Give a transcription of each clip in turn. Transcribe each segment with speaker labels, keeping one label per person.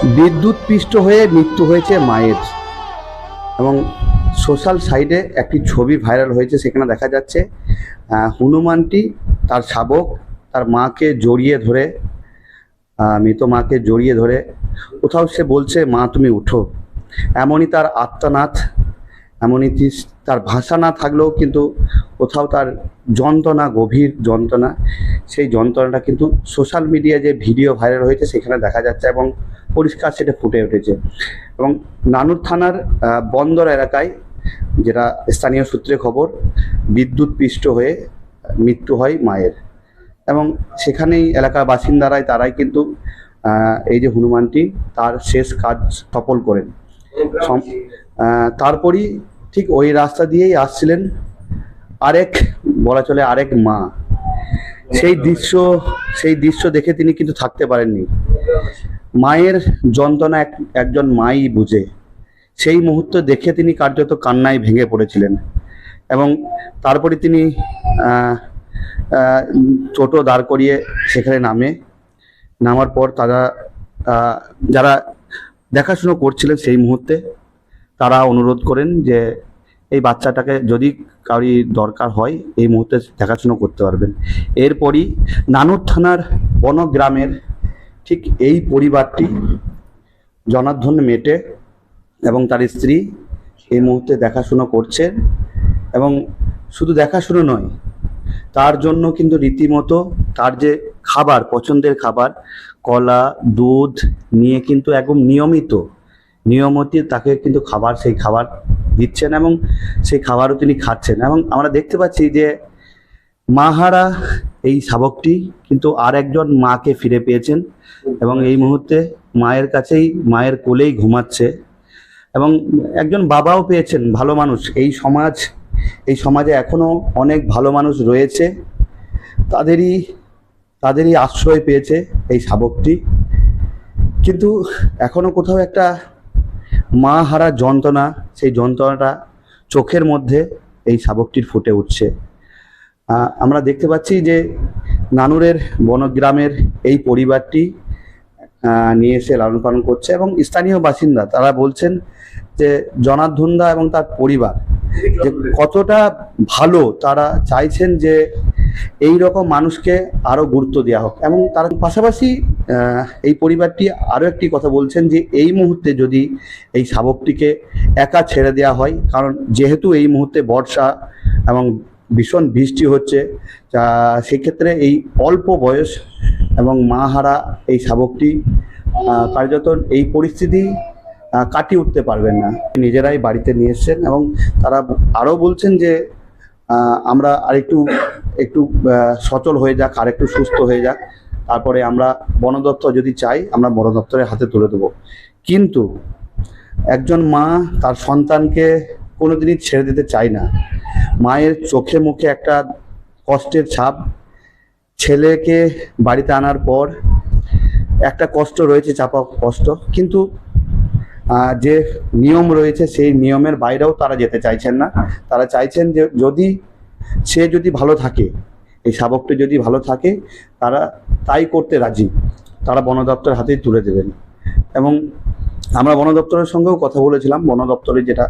Speaker 1: বিদ্যুৎ পৃষ্ঠ হয়ে মৃত্যু হয়েছে মায়ের। এবং সোশ্যাল সাইটে একটি ছবি ভাইরাল হয়েছে, সেখানে দেখা যাচ্ছে হনুমানটি তার শাবক তার মাকে জড়িয়ে ধরে, মৃত মাকে জড়িয়ে ধরে কোথাও সে বলছে, মা তুমি উঠো। এমনই তার আত্মনাদ, এমনই তার ভাষা না থাকলেও কিন্তু কোথাও তার যন্ত্রণা, গভীর যন্ত্রণা, সেই যন্ত্রণাটা কিন্তু সোশ্যাল মিডিয়ায় যে ভিডিও ভাইরাল হয়েছে সেখানে দেখা যাচ্ছে এবং পরিষ্কার সেটা ফুটে উঠেছে। এবং নানুর থানার বন্দর এলাকায়, যেটা স্থানীয় সূত্রে খবর, বিদ্যুৎ পৃষ্ঠ হয়ে মৃত্যু হয় মায়ের। এবং সেখানেই এলাকার বাসিন্দারাই তারাই কিন্তু এই যে হনুমানটি তার শেষ কাজ সফল করেন। তারপরই ঠিক ওই রাস্তা দিয়েই আসছিলেন বলা চলে আরেক মা। সেই দৃশ্য দেখে তিনি কিন্তু থাকতে পারেননি। মায়ের যন্ত্রণা একজন মাই বুঝে। সেই মুহূর্ত দেখে তিনি কার্যত কান্নায় ভেঙে পড়েছিলেন। এবং তারপরে তিনি টোটো দাঁড় করিয়ে সেখানে নামার পর তারা যারা দেখাশুনো করছিলেন সেই মুহূর্তে তারা অনুরোধ করেন যে এই বাচ্চাটাকে যদি কারোর দরকার হয় এই মুহূর্তে দেখাশুনো করতে পারবেন। এরপরই নানুর থানার বনগ্রামের ঠিক এই পরিবারটি, জনার্দন মেটে এবং তার স্ত্রী এই মুহূর্তে দেখাশুনো করছে। এবং শুধু দেখাশুনো নয়, তার জন্য কিন্তু রীতিমতো তার যে খাবার, পছন্দের খাবার, কলা, দুধ নিয়ে কিন্তু একদম নিয়মিত তাকে কিন্তু সেই খাবার দিচ্ছেন এবং সেই খাবারও তিনি খাচ্ছেন। এবং আমরা দেখতে পাচ্ছি যে মাহারা এই শাবকটি কিন্তু আর একজন মাকে ফিরে পেয়েছেন এবং এই মুহূর্তে মায়ের কাছেই, মায়ের কোলেই ঘুমাচ্ছে। এবং একজন বাবাও পেয়েছেন, ভালো মানুষ। এই সমাজে এখনো অনেক ভালো মানুষ রয়েছে, তাদেরই আশ্রয় পেয়েছে এই শাবকটি। কিন্তু এখনো কোথাও একটা মা হারা যন্ত্রণা, সেই যন্ত্রণাটা চোখের মধ্যে এই শাবকটির ফুটে উঠছে। আমরা দেখতে পাচ্ছি যে নানুরের বনগ্রামের এই পরিবারটি নিয়ে এসে লালন পালন করছে এবং স্থানীয় বাসিন্দা তারা বলছেন যে জনার্দন দা এবং তার পরিবার যে কতটা ভালো, তারা চাইছেন যে এই রকম মানুষকে আরো গুরুত্ব দেওয়া হোক। এবং তার পাশাপাশি এই পরিবারটি আরো একটি কথা বলছেন যে এই মুহূর্তে যদি এই শাবকটিকে একা ছেড়ে দেওয়া হয়, কারণ যেহেতু এই মুহূর্তে বর্ষা এবং ভীষণ বৃষ্টি হচ্ছে, সেক্ষেত্রে এই অল্প বয়স এবং মা হারা এই শাবকটি কার্যত এই পরিস্থিতি কাটিয়ে উঠতে পারবেন না। নিজেরাই বাড়িতে নিয়ে এসছেন এবং তারা আরও বলছেন যে আমরা একটু সচল হয়ে যাক, আর একটু সুস্থ হয়ে যাক, তারপরে আমরা বন দপ্তর যদি চাই আমরা বন দপ্তরের হাতে তুলে দেবো। কিন্তু একজন মা তার সন্তানকে কোনোদিনই ছেড়ে দিতে চায় না। মায়ের চোখে মুখে একটা কষ্টের ছাপ। ছেলেকে বাড়িতে আনার পর একটা কষ্ট রয়েছে, চাপা কষ্ট, কিন্তু যে নিয়ম রয়েছে সেই নিয়মের বাইরেও তারা যেতে চাইছেন না। তারা চাইছেন যে যদি ভালো থাকে, এই শাবকটি যদি ভালো থাকে, তারা তাই করতে রাজি। তারা বন দপ্তরের হাতেই তুলে দেবেন। এবং আমরা বন দপ্তরের সঙ্গেও কথা বলেছিলাম। বন দপ্তরের যেটা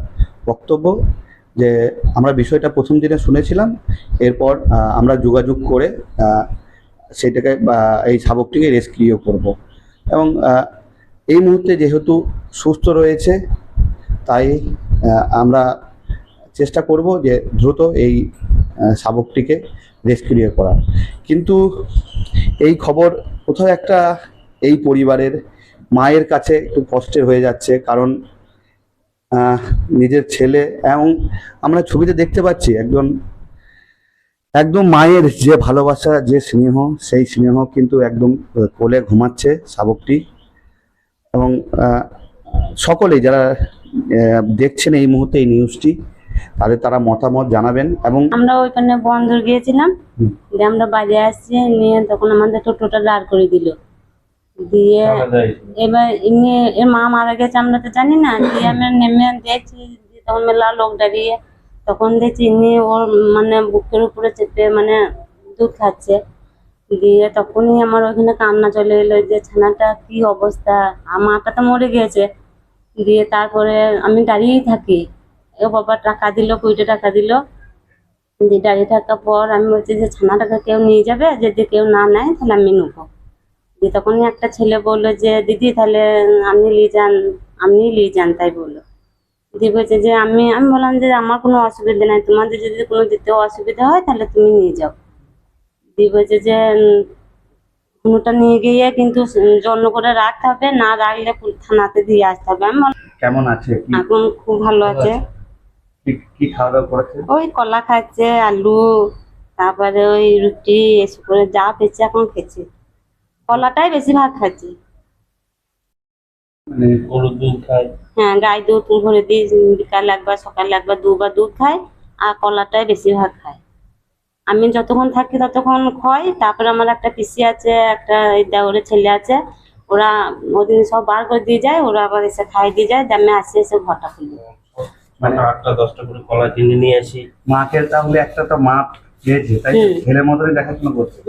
Speaker 1: বক্তব্য, যে আমরা বিষয়টা প্রথম দিনে শুনেছিলাম, এরপর আমরা যোগাযোগ করে সেইটাকে এই শাবকটিকে রেস্কিউ করব। এবং এই মুহূর্তে যেহেতু সুস্থ রয়েছে, তাই আমরা চেষ্টা করব যে দ্রুত এই শাবকটিকে রেস্কিউ করার। কিন্তু এই খবর কোথাও একটা এই পরিবারের মায়ের কাছে একটু কষ্টের হয়ে যাচ্ছে, কারণ নিজের ছেলে, এবং আমরা ছবিতে দেখতে পাচ্ছি একদম মায়ের যে ভালোবাসা, যে স্নেহ, সেই স্নেহ কিন্তু একদম কোলে ঘুমাচ্ছে শাবকটি। এবং সকলেই যারা দেখছেন এই মুহূর্তে এই নিউজটি, তারা মতামত জানাবেন। এবং
Speaker 2: আমরা ওইখানে বন্দর গিয়েছিলাম, আমরা বাজে আসছি, নিয়ে তখন আমাদের টোটোটা দাঁড় করে দিল, দিয়ে এবার এমনি এর মা মারা গেছে আমরা তো জানি না। দিয়ে আমরা নেমে দেখছি, তখন মেলা লোক দাঁড়িয়ে, তখন দেখছি এমনি ওর মানে বুকের উপরে চেপে মানে দুধ খাচ্ছে। দিয়ে তখনই আমার ওখানে কান্না চলে এলো যে ছানাটা কি অবস্থা, মাটা তো মরে গিয়েছে। দিয়ে তারপরে আমি দাঁড়িয়েই থাকি, ও বাবা টাকা দিল, 20 টাকা দিল। দিয়ে দাঁড়িয়ে থাকার পর আমি বলছি যে ছানাটাকে কেউ নিয়ে যাবে, যদি কেউ না নেয় তাহলে আমি নেবো। দিয়ে তখনই একটা ছেলে বললো যে দিদি তাহলে আপনি নিয়ে যান, তাই বললো। দিয়ে বলছে যে আমি বললাম যে আমার কোনো অসুবিধা নাই, তোমাদের যদি কোনো দিতে অসুবিধা হয় তাহলে তুমি নিয়ে যাও। দিয়ে বলছে যে কোনোটা নিয়ে গিয়ে কিন্তু জন্য করে রাখতে হবে, না রাখলে থানাতে দিয়ে আসতে হবে। আমি বললাম
Speaker 1: কেমন আছে? কি
Speaker 2: এখন খুব ভালো আছে।
Speaker 1: কি খাওয়া দাওয়া করেছে?
Speaker 2: ওই কলা খাচ্ছে, আলু, তারপরে ওই রুটি, এসব করে যা পেয়েছে এখন খেয়েছে। কলাটাই বেশিরভাগ খাচ্ছে।
Speaker 1: মানে
Speaker 3: গরুর দুধ খায়।
Speaker 2: হ্যাঁ, গায়ে দুধ ভরে দিই, বিকালে একবার সকালে একবার দুবার দুধ খায়, আর কলাটাই বেশিরভাগ খায়। আমি যতক্ষণ থাকি ততক্ষণ খাই। তারপরে আমার একটা পিসি আছে, একটা এই দেওরের ছেলে আছে, ওরা ওদিন সব বার করে দিয়ে যায়, ওরা আবার এসে খাই দিয়ে যায়। দামে আসে এসে ঘরটা খুলি।
Speaker 3: মানে 8টা 10টা করে কলা কিনে নিয়ে আসি।
Speaker 1: মাকে তাহলে একটা তো মা পেয়েছে, তাই তো? ছেলের মতনই দেখাশোনা করছে।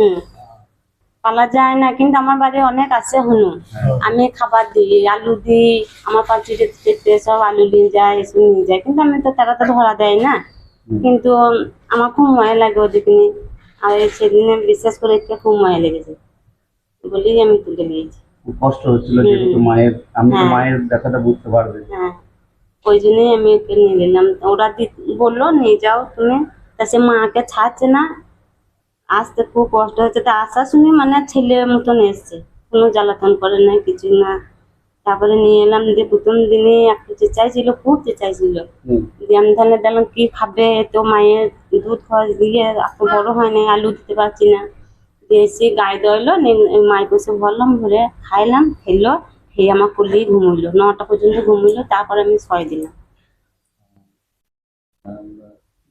Speaker 2: পালা যায় না, কিন্তু আমার বাড়ি অনেক আছে হনু। আমি খাবার দিই, আলু দিই, আমার পাঁচি যেতে সব আলু নিয়ে যায়, এসব নিয়ে যায়, কিন্তু আমি তো তারা তো ধরা দেয় না। কিন্তু আমার খুব মজা লাগে ওদিকে নিয়ে। আর সেদিনে বিশেষ করে একটু খুব মজা লেগেছে বলেই আমি তুলে নিয়েছি।
Speaker 1: খুব কষ্ট হচ্ছিল, যেহেতু মায়ের, আমি তো মায়ের ব্যথাটা বুঝতে পারবে।
Speaker 2: হ্যাঁ, ওই জন্যই আমি ওকে নিয়ে নিলাম। ওরা বললো নিয়ে যাও তুমি, তা সে মাকে ছাড়ছে না, আসতে খুব কষ্ট হচ্ছে। তা আসা শুনি মানে ছেলের মতন এসছে, কোনো জ্বালাতন করে নাই, কিছু না। তারপরে নিয়ে এলাম, দিয়ে প্রথম দিনে একটু চেঁচাইছিল, খুব চেঁচাইছিল। দিয়ে আমি তাহলে দেখলাম কি খাবে, তো মায়ের দুধ খাওয়া দিয়ে এত বড় হয় না, আলু দিতে পারছি না। দিয়ে এসে গায়ে দইলো, মায়ের পাশে ভরলাম, ভরে খাইলাম, খেলো, খেয়ে আমার কোলেই ঘুমোইলো, 9টা পর্যন্ত ঘুমোইলো। তারপরে আমি শয় দিলাম।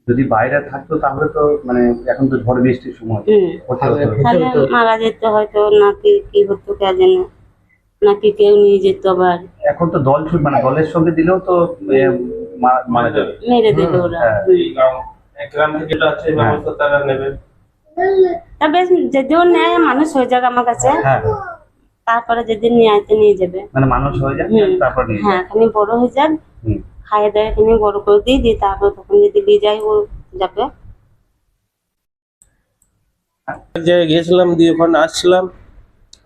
Speaker 1: যদি বাইরে থাকতো তাহলে তো মানে এখন তো ঝড় বৃষ্টির সময় কোথাও
Speaker 2: তাহলে মারা যেত হয়তো, নাকি কি হতো কে জানে, নাকি কেউ নিয়ে যেত আবার।
Speaker 1: এখন তো দল ছুট, মানে দলের সঙ্গে দিলেও তো মারা যাবে,
Speaker 2: মেরে দেবে ওরা।
Speaker 3: এই এক গ্রাম থেকে যেটা আছে ব্যবস্থা তারা নেবে।
Speaker 2: তা বেশ, যদিও নেয় মানুষ হয়ে যাক আমার কাছে,
Speaker 1: হ্যাঁ,
Speaker 2: তারপরে যেদিন নিয়ে আসতে নিয়ে যাবে।
Speaker 1: মানে মানুষ হয়ে যায় তারপর নিয়ে
Speaker 2: হ্যাঁ, খানি বড় হয়ে যাক,
Speaker 1: হুম।
Speaker 2: খাইয়ে দেয় খানি বড় করে দিই, তারপর তখন যদি নিয়ে যাই ও যাবে।
Speaker 3: এক জায়গায় গিয়েছিলাম, দিয়ে ওখানে আসছিলাম,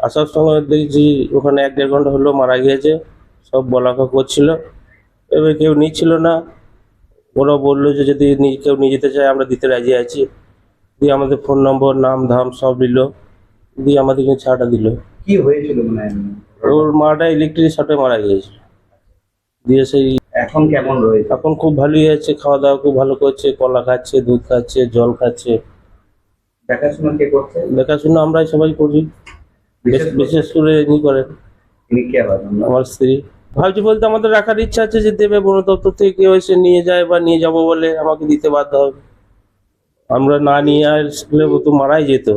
Speaker 3: আসার সময় দেখছি ওখানে 1-1.5 ঘন্টা হলো মারা গিয়েছে। সব বলাকা করছিল, এবার কেউ নিচ্ছিল না। ওরা বললো যে যদি কেউ নিয়ে যেতে চায় আমরা দিতে রাজি আছি। দিয়ে আমাদের ফোন নম্বর, নাম ধাম সব নিল, দিয়ে আমাদেরকে ছাড়টা দিল।
Speaker 1: কি হয়েছিল মানে?
Speaker 3: ওর মাটা ইলেকট্রিক শর্টে মারা গিয়েছিল। দিয়ে সেই
Speaker 1: এখন কেমন রয়েছে?
Speaker 3: এখন খুব ভালোই আছে, খাওয়া দাওয়া খুব ভালো করছে, কলা খাচ্ছে, দুধ খাচ্ছে, জল খাচ্ছে।
Speaker 1: দেখাশোনা কে করছে?
Speaker 3: দেখাশোনা আমরাই সবাই করি, বিশেষ করে ইনি করেন
Speaker 1: তিনি কে আবার?
Speaker 3: আমার স্ত্রী। ভাবছি বলতে আমাদের রাখার ইচ্ছা আছে যে দেবে, বন দপ্তর থেকে কেউ এসে নিয়ে যায় বা নিয়ে যাবো বলে আমাকে দিতে বাধ্য হবে। আমরা না নিয়ে আসলে ও তো মারাই যেত।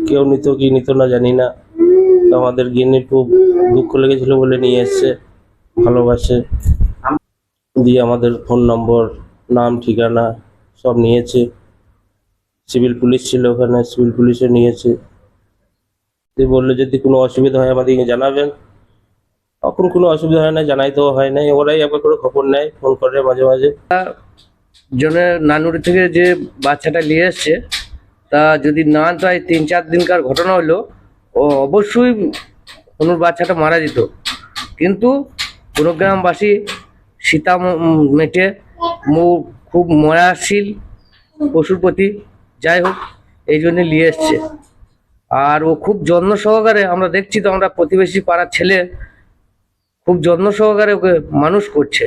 Speaker 3: কেউ নিত কি নিত না জানি না, তো আমাদের গিন্নির খুব দুঃখ লেগেছিল বলে নিয়ে এসছে, ভালোবাসে। দিয়ে আমাদের ফোন নম্বর, নাম, ঠিকানা সব নিয়েছে। সিভিল পুলিশ ছিল ওখানে, সিভিল পুলিশে নিয়েছে। দিয়ে বললো যদি কোনো অসুবিধা হয় আমাদেরকে জানাবেন। এখন কোনো অসুবিধা হয় না, জানাইতেও হয় না, ওরাই একবার করে খবর নেয়, ফোন করে মাঝে মাঝে।
Speaker 4: জনের নানুরি থেকে যে বাচ্চাটা নিয়ে এসছে, তা যদি না তাই 3-4 দিনকার ঘটনা হলো, ও অবশ্যই অনুর বাচ্চাটা মারা যেত। কিন্তু কোনো গ্রামবাসী সীতা মেটে খুব ময়াশীল পশুর প্রতি, যাই হোক এই জন্য নিয়ে এসছে। আর ও খুব যত্ন সহকারে, আমরা দেখছি তো, আমরা প্রতিবেশী পাড়ার ছেলে, খুব যত্ন সহকারে ওকে মানুষ করছে।